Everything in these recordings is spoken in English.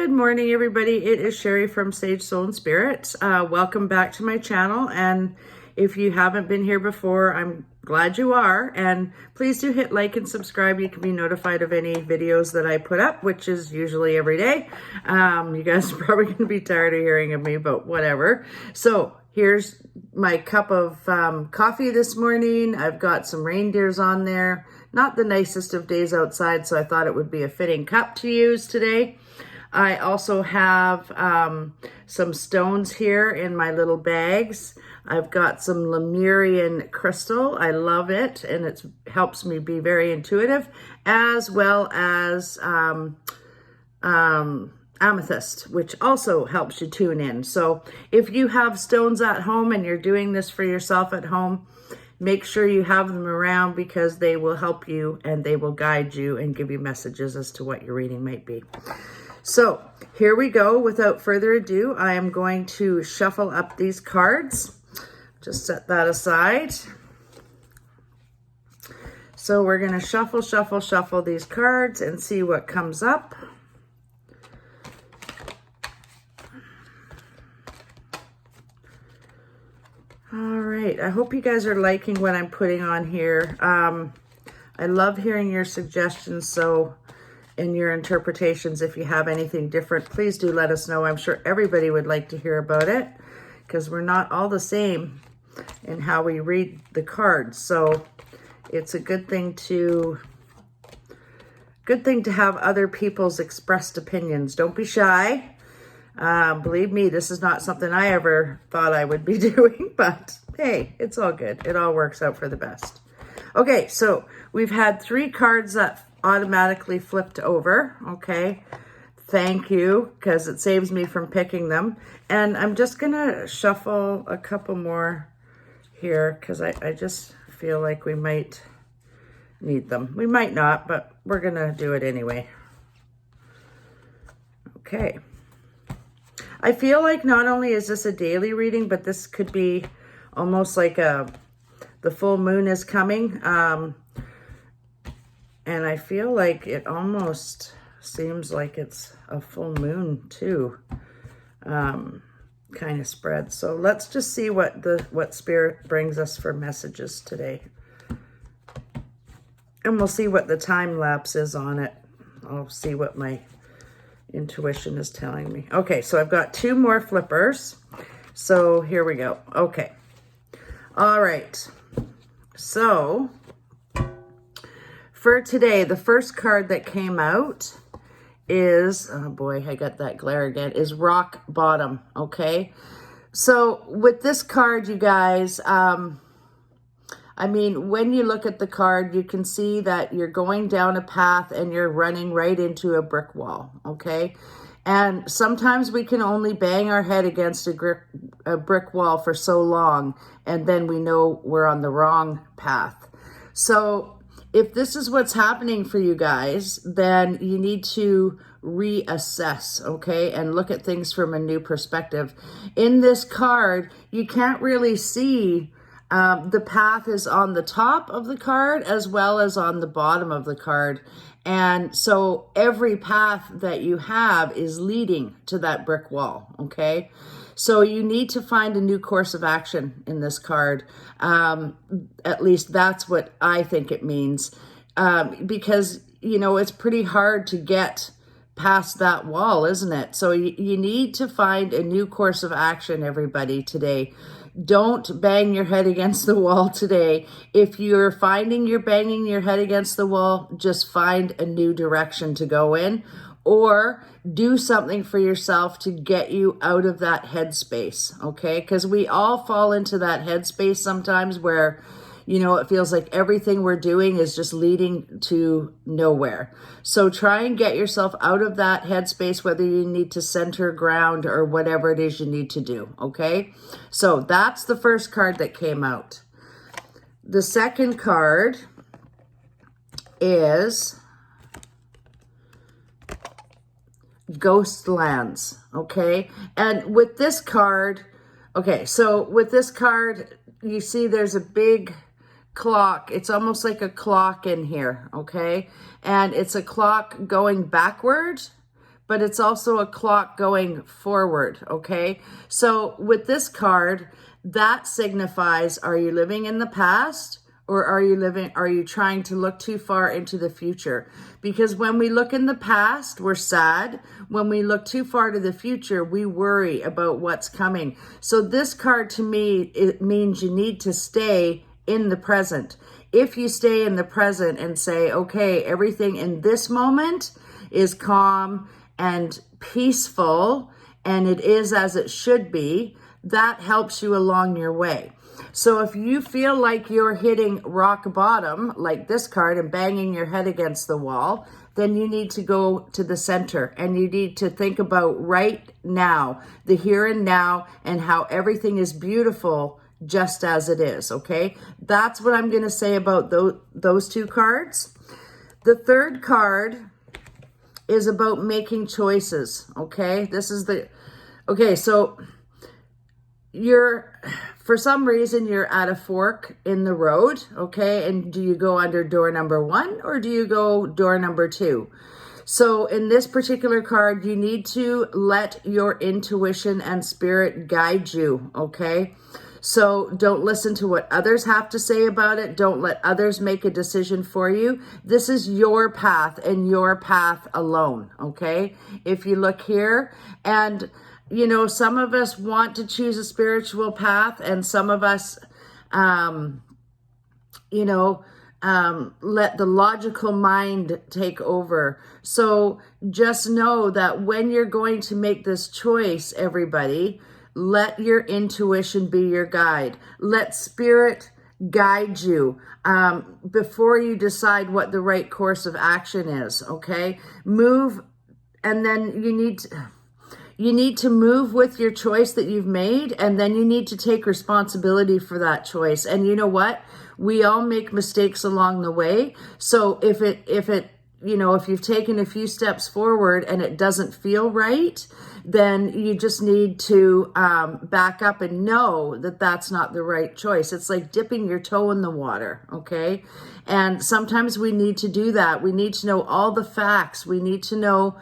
Good morning, everybody. It is Sharie from Sage Soul and Spirit. Welcome back to my channel. And if you haven't been here before, I'm glad you are. And please do hit like and subscribe. You can be notified of any videos that I put up, which is usually every day. You guys are probably going to be tired of hearing of me, but whatever. So here's my cup of coffee this morning. I've got some reindeers on there. Not the nicest of days outside, so I thought it would be a fitting cup to use today. I also have some stones here in my little bags. I've got some Lemurian crystal. I love it, and it helps me be very intuitive, as well as amethyst, which also helps you tune in. So if you have stones at home and you're doing this for yourself at home, make sure you have them around because they will help you and they will guide you and give you messages as to what your reading might be. So here we go. Without further ado, I am going to shuffle up these cards. Just set that aside. So we're going to shuffle these cards and see what comes up. All right. I hope you guys are liking what I'm putting on here. I love hearing your suggestions. So in your interpretations, if you have anything different, please do let us know. I'm sure everybody would like to hear about it because we're not all the same in how we read the cards. So it's a good thing to have other people's expressed opinions. Don't be shy. Believe me, this is not something I ever thought I would be doing, but hey, it's all good. It all works out for the best. Okay, so we've had 3 cards that automatically flipped over. Okay, thank you, because it saves me from picking them. And I'm just gonna shuffle a couple more here because I just feel like we might need them. We might not, but we're gonna do it anyway. Okay, I feel like not only is this a daily reading, but this could be almost like the full moon is coming. And I feel like it almost seems like it's a full moon too, kind of spread. So let's just see what Spirit brings us for messages today. And we'll see what the time lapse is on it. I'll see what my intuition is telling me. Okay, so I've got 2 more flippers. So here we go. Okay. All right. So for today, the first card that came out is, oh boy, I got that glare again, is Rock Bottom, okay? So with this card, you guys, I mean, when you look at the card, you can see that you're going down a path and you're running right into a brick wall, okay? And sometimes we can only bang our head against a brick wall for so long, and then we know we're on the wrong path. So if this is what's happening for you guys, then you need to reassess, okay, and look at things from a new perspective. In this card, you can't really see the path is on the top of the card as well as on the bottom of the card. And so every path that you have is leading to that brick wall, okay? So you need to find a new course of action in this card. At least that's what I think it means. Because, you know, it's pretty hard to get past that wall, isn't it? So you need to find a new course of action, everybody, today. Don't bang your head against the wall today. If you're finding you're banging your head against the wall, just find a new direction to go in, or do something for yourself to get you out of that headspace, okay? Because we all fall into that headspace sometimes where, you know, it feels like everything we're doing is just leading to nowhere. So try and get yourself out of that headspace, whether you need to center ground or whatever it is you need to do, okay? So that's the first card that came out. The second card is Ghostlands, okay? And with this card, okay, so with this card, you see there's a big clock. It's almost like a clock in here, okay? And it's a clock going backwards, but it's also a clock going forward, okay? So with this card, that signifies, are you living in the past? Or are you trying to look too far into the future? Because when we look in the past, we're sad. When we look too far to the future, we worry about what's coming. So this card to me, it means you need to stay in the present. If you stay in the present and say, okay, everything in this moment is calm and peaceful, and it is as it should be, that helps you along your way. So if you feel like you're hitting rock bottom, like this card, and banging your head against the wall, then you need to go to the center and you need to think about right now, the here and now, and how everything is beautiful just as it is, okay? That's what I'm going to say about those two cards. The third card is about making choices, okay? So for some reason, you're at a fork in the road, okay? And do you go under door number 1 or do you go door number 2? So in this particular card, you need to let your intuition and spirit guide you, okay? So don't listen to what others have to say about it. Don't let others make a decision for you. This is your path and your path alone, okay? If you look here, and some of us want to choose a spiritual path, and some of us, let the logical mind take over. So just know that when you're going to make this choice, everybody, let your intuition be your guide. Let spirit guide you before you decide what the right course of action is, okay? Move, and then you need to move with your choice that you've made, and then you need to take responsibility for that choice. And you know what? We all make mistakes along the way. So if you've taken a few steps forward and it doesn't feel right, then you just need to back up and know that that's not the right choice. It's like dipping your toe in the water, okay? And sometimes we need to do that. We need to know all the facts. We need to know,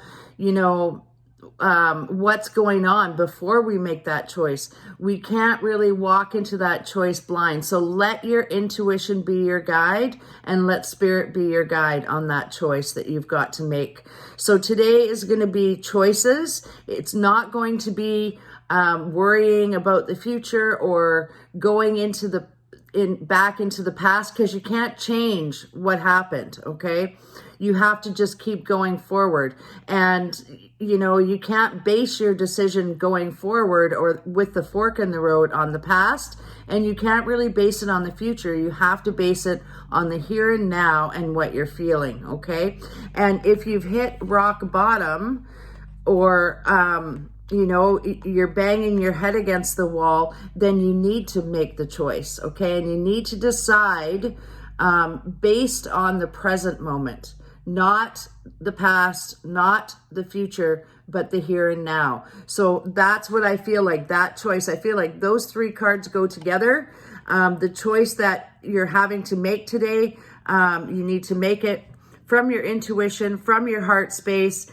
what's going on before we make that choice. We can't really walk into that choice blind. So let your intuition be your guide, and let spirit be your guide on that choice that you've got to make. So today is going to be choices. It's not going to be worrying about the future or going back into the past, because you can't change what happened, okay? You have to just keep going forward. And, you can't base your decision going forward or with the fork in the road on the past, and you can't really base it on the future. You have to base it on the here and now and what you're feeling, okay? And if you've hit rock bottom, or you're banging your head against the wall, then you need to make the choice, okay? And you need to decide based on the present moment, not the past, not the future, but the here and now. So that's what I feel like, that choice. I feel like those 3 cards go together. The choice that you're having to make today, you need to make it from your intuition, from your heart space,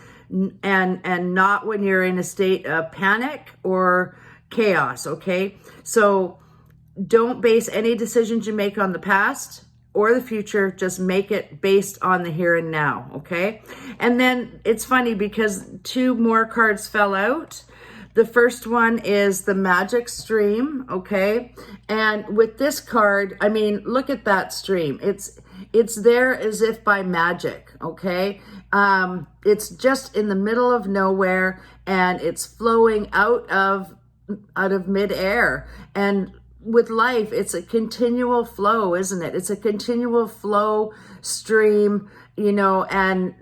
and not when you're in a state of panic or chaos, okay? So don't base any decisions you make on the past or the future. Just make it based on the here and now, okay? And then it's funny because 2 more cards fell out. The first one is the magic stream, okay? And with this card, I mean, look at that stream. It's there as if by magic, okay? It's just in the middle of nowhere, and it's flowing out of midair. And with life, it's a continual flow, isn't it? It's a continual flow stream, and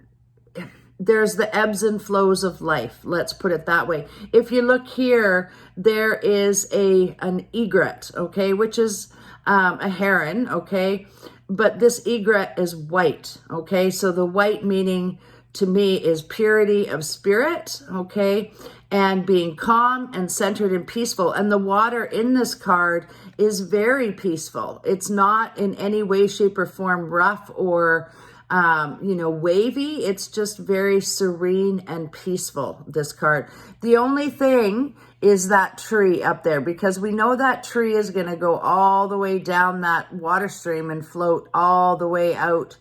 there's the ebbs and flows of life. Let's put it that way. If you look here, there is an egret, okay, which is a heron, okay? But this egret is white, okay? So the white meaning to me is purity of spirit, okay? And being calm and centered and peaceful. And the water in this card is very peaceful. It's not in any way, shape, or form rough or wavy. It's just very serene and peaceful, this card. The only thing is that tree up there, because we know that tree is going to go all the way down that water stream and float all the way out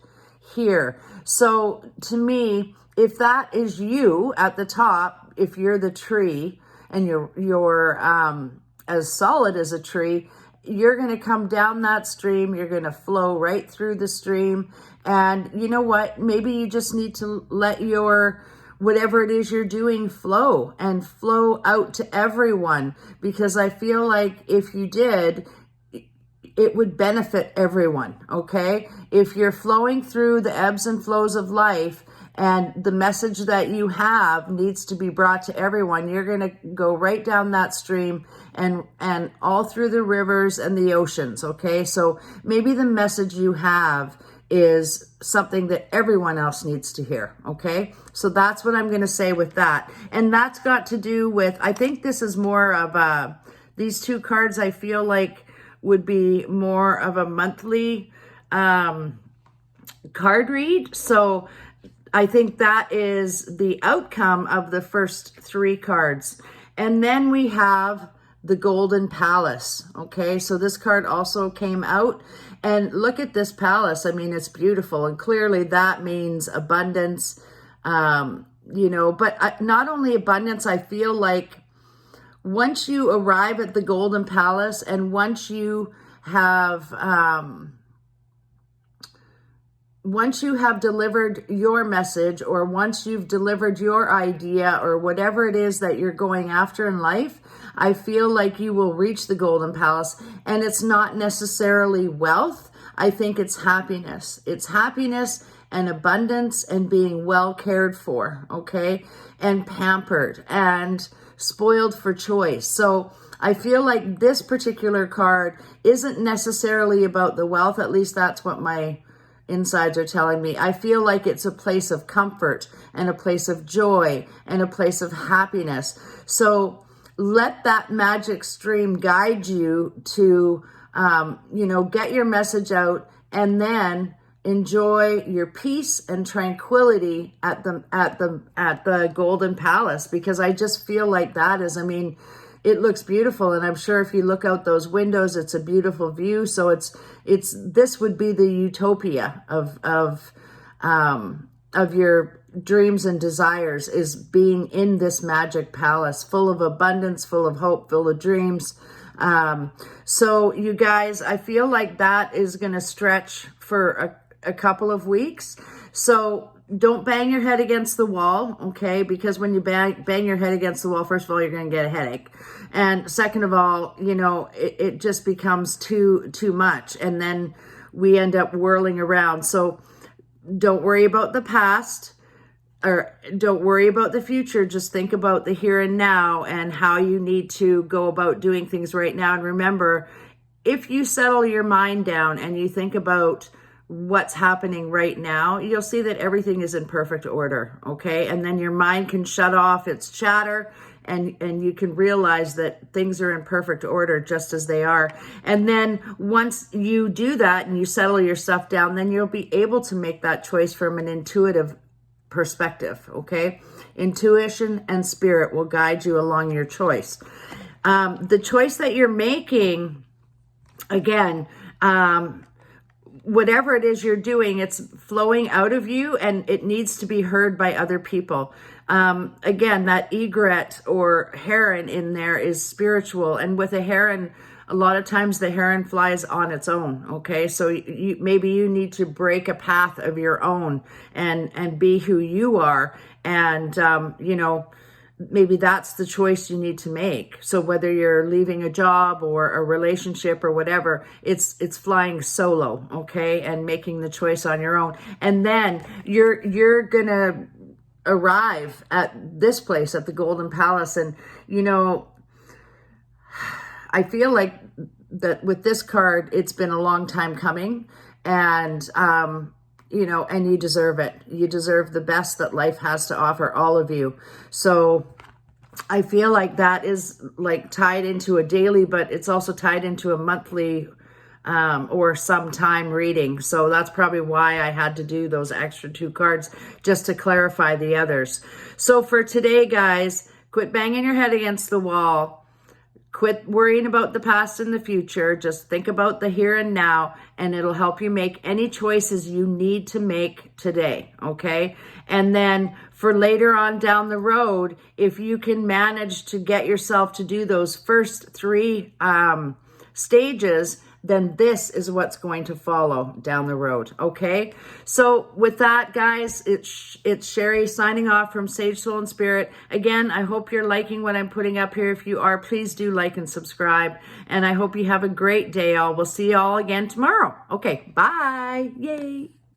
here. So to me, if that is you at the top, if you're the tree and you're as solid as a tree, you're going to come down that stream. You're going to flow right through the stream. And you know what? Maybe you just need to let your, whatever it is you're doing, flow and flow out to everyone. Because I feel like if you did, it would benefit everyone, okay? If you're flowing through the ebbs and flows of life, and the message that you have needs to be brought to everyone, you're going to go right down that stream and all through the rivers and the oceans, okay? So maybe the message you have is something that everyone else needs to hear, okay? So that's what I'm going to say with that. And that's got to do with, I think this is more of these two cards I feel like would be more of a monthly card read. So I think that is the outcome of the first three cards. And then we have the Golden Palace. Okay, so this card also came out. And look at this palace. I mean, it's beautiful. And clearly that means abundance, but not only abundance, I feel like once you arrive at the Golden Palace and once you have delivered your message, or once you've delivered your idea, or whatever it is that you're going after in life, I feel like you will reach the Golden Palace. And it's not necessarily wealth. I think it's happiness. It's happiness and abundance and being well cared for, okay? And pampered and spoiled for choice. So I feel like this particular card isn't necessarily about the wealth. At least that's what my insides are telling me. I feel like it's a place of comfort and a place of joy and a place of happiness. So let that magic stream guide you to, get your message out, and then enjoy your peace and tranquility at the Golden Palace, because I just feel like that is, it looks beautiful, and I'm sure if you look out those windows, it's a beautiful view. So this would be the utopia of your dreams and desires, is being in this magic palace full of abundance, full of hope, full of dreams. So you guys, I feel like that is going to stretch for a couple of weeks. So don't bang your head against the wall, okay? Because when you bang your head against the wall, first of all, you're going to get a headache. And second of all, it just becomes too much. And then we end up whirling around. So don't worry about the past, or don't worry about the future. Just think about the here and now and how you need to go about doing things right now. And remember, if you settle your mind down and you think about what's happening right now, you'll see that everything is in perfect order, okay? And then your mind can shut off its chatter, and you can realize that things are in perfect order just as they are. And then once you do that and you settle your stuff down, then you'll be able to make that choice from an intuitive perspective, okay? Intuition and spirit will guide you along your choice. The choice that you're making, again, whatever it is you're doing, it's flowing out of you, and it needs to be heard by other people. Again, that egret or heron in there is spiritual. And with a heron, a lot of times the heron flies on its own, okay? So maybe you need to break a path of your own and be who you are. And, maybe that's the choice you need to make. So whether you're leaving a job or a relationship or whatever, it's flying solo, okay? And making the choice on your own. And then you're gonna arrive at this place, at the Golden Palace. And, I feel like that with this card, it's been a long time coming, and, and you deserve it. You deserve the best that life has to offer, all of you. So I feel like that is like tied into a daily, but it's also tied into a monthly or some time reading. So that's probably why I had to do those extra 2 cards, just to clarify the others. So for today, guys, quit banging your head against the wall. Quit worrying about the past and the future. Just think about the here and now, and it'll help you make any choices you need to make today, okay? And then for later on down the road, if you can manage to get yourself to do those first 3 stages, then this is what's going to follow down the road, okay? So with that, guys, it's Sharie signing off from Sage Soul and Spirit. Again, I hope you're liking what I'm putting up here. If you are, please do like and subscribe. And I hope you have a great day all. We'll see you all again tomorrow. Okay, bye. Yay.